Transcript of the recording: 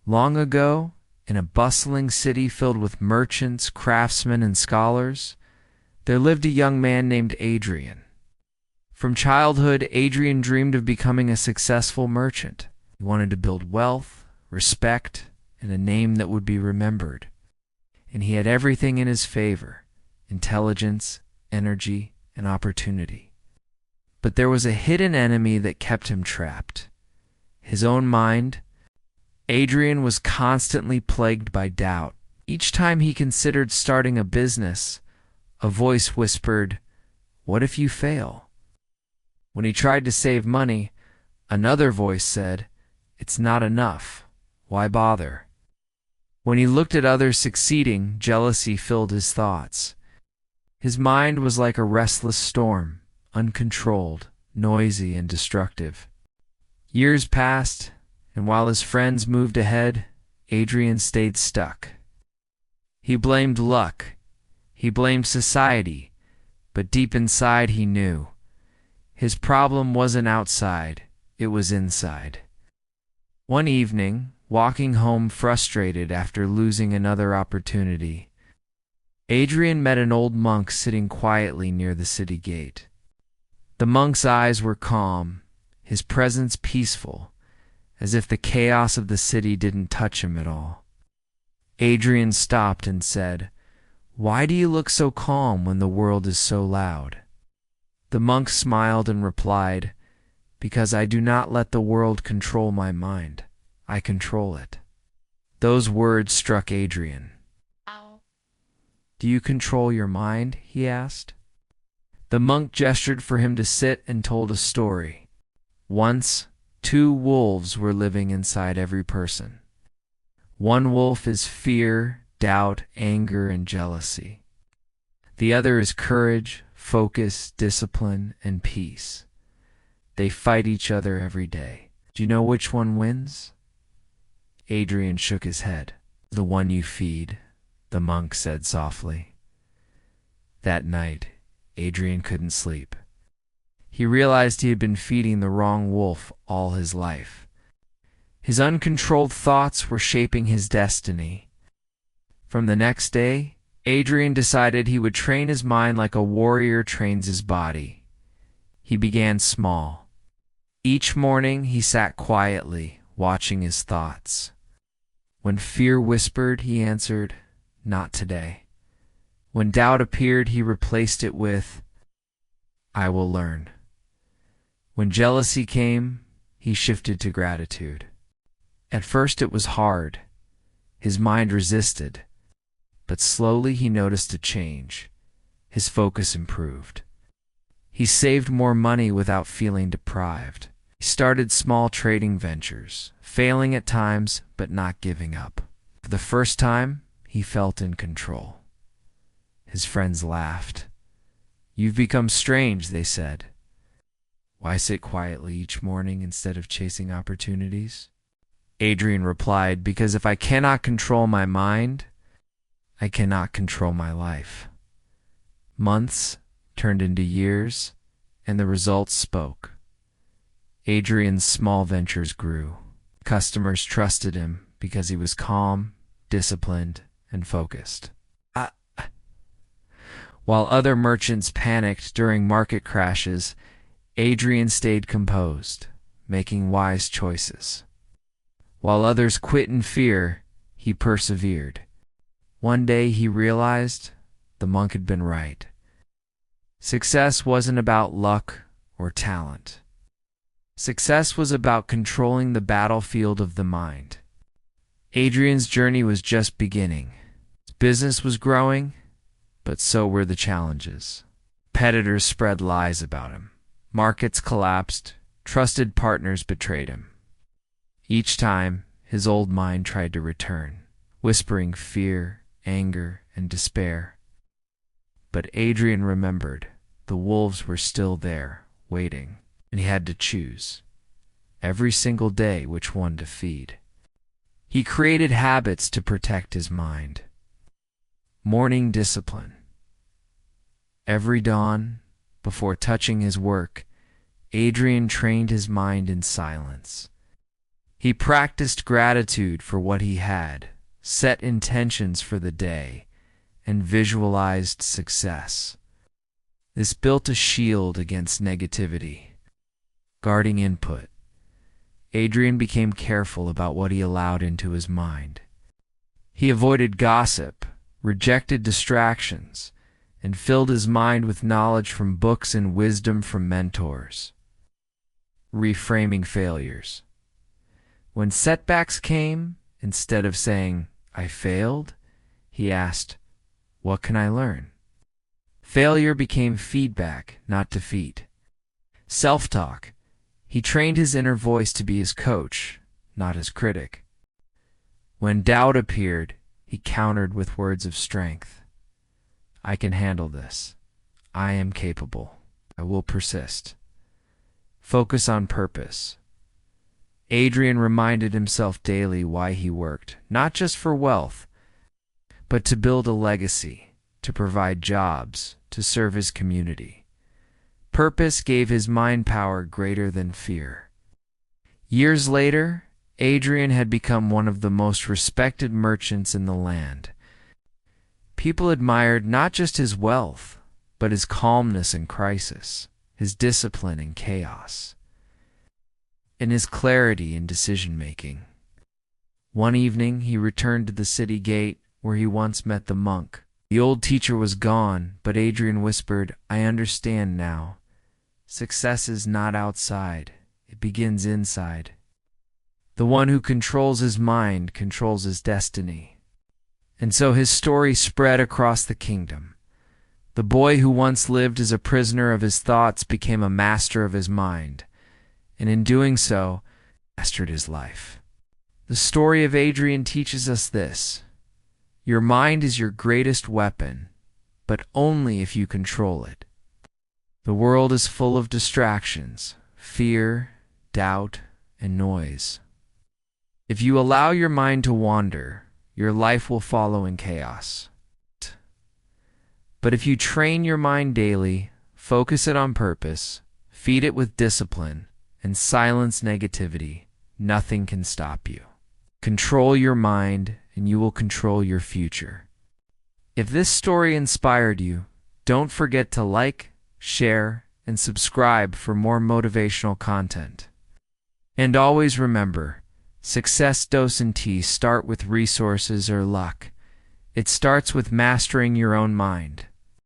Long ago, in a bustling city filled with merchants, craftsmen, and scholars, there lived a young man named Adrian. From childhood, Adrian dreamed of becoming a successful merchant. He wanted to build wealth, respect, and a name that would be remembered. And he had everything in his favor: intelligence, energy, and opportunity. But there was a hidden enemy that kept him trapped: his own mind. Adrian was constantly plagued by doubt. Each time he considered starting a business, a voice whispered, "What if you fail?" When he tried to save money, another voice said, "It's not enough. Why bother?" When he looked at others succeeding, jealousy filled his thoughts. His mind was like a restless storm, uncontrolled, noisy, and destructive. Years passed, and while his friends moved ahead, Adrian stayed stuck. He blamed luck. He blamed society. But deep inside he knew his problem wasn't outside, it was inside. One evening, walking home frustrated after losing another opportunity, Adrian met an old monk sitting quietly near the city gate. The monk's eyes were calm, his presence peaceful, as if the chaos of the city didn't touch him at all. Adrian stopped and said, "Why do you look so calm when the world is so loud?" The monk smiled and replied, "Because I do not let the world control my mind. I control it." Those words struck Adrian. "Do you control your mind?" he asked. The monk gestured for him to sit and told a story. Once, two wolves were living inside every person. One wolf is fear, doubt, anger, and jealousy. The other is courage, focus, discipline, and peace. They fight each other every day. Do you know which one wins? Adrian shook his head. "The one you feed," the monk said softly. That night, Adrian couldn't sleep. He realized he had been feeding the wrong wolf all his life. His uncontrolled thoughts were shaping his destiny. From the next day, Adrian decided he would train his mind like a warrior trains his body. He began small. Each morning he sat quietly, watching his thoughts. When fear whispered, he answered, "Not today." When doubt appeared, he replaced it with, "I will learn." When jealousy came, he shifted to gratitude. At first it was hard. His mind resisted. But slowly he noticed a change. His focus improved. He saved more money without feeling deprived. He started small trading ventures, failing at times but not giving up. For the first time, he felt in control. His friends laughed. "You've become strange," they said. "Why sit quietly each morning instead of chasing opportunities?" Adrian replied, "Because if I cannot control my mind, I cannot control my life." Months turned into years, and the results spoke. Adrian's small ventures grew. Customers trusted him because he was calm, disciplined, and focused. While other merchants panicked during market crashes, Adrian stayed composed, making wise choices. While others quit in fear, he persevered. One day he realized the monk had been right. Success wasn't about luck or talent. Success was about controlling the battlefield of the mind. Adrian's journey was just beginning. His business was growing, but so were the challenges. Competitors spread lies about him. Markets collapsed. Trusted partners betrayed him. Each time, his old mind tried to return, whispering fear, anger, and despair. But Adrian remembered the wolves were still there, waiting, and he had to choose, every single day, which one to feed. He created habits to protect his mind. Morning discipline. Every dawn, before touching his work, Adrian trained his mind in silence. He practiced gratitude for what he had, set intentions for the day, and visualized success. This built a shield against negativity. Guarding input, Adrian became careful about what he allowed into his mind. He avoided gossip, rejected distractions, and filled his mind with knowledge from books and wisdom from mentors. Reframing failures. When setbacks came, instead of saying, "I failed," he asked, "What can I learn?" Failure became feedback, not defeat. Self-talk. He trained his inner voice to be his coach, not his critic. When doubt appeared, he countered with words of strength. "I can handle this. I am capable. I will persist." Focus on purpose. Adrian reminded himself daily why he worked, not just for wealth, but to build a legacy, to provide jobs, to serve his community. Purpose gave his mind power greater than fear. Years later, Adrian had become one of the most respected merchants in the land. People admired not just his wealth, but his calmness in crisis, his discipline in chaos, and his clarity in decision-making. One evening, he returned to the city gate where he once met the monk. The old teacher was gone, but Adrian whispered, "I understand now. Success is not outside. It begins inside. The one who controls his mind controls his destiny." And so his story spread across the kingdom. The boy who once lived as a prisoner of his thoughts became a master of his mind, and in doing so, mastered his life. The story of Adrian teaches us this: your mind is your greatest weapon, but only if you control it. The world is full of distractions, fear, doubt, and noise. If you allow your mind to wander, your life will follow in chaos. But if you train your mind daily, focus it on purpose, feed it with discipline, and silence negativity, nothing can stop you. Control your mind, and you will control your future. If this story inspired you, don't forget to like, share, and subscribe for more motivational content. And always remember, success doesn't start with resources or luck. It starts with mastering your own mind.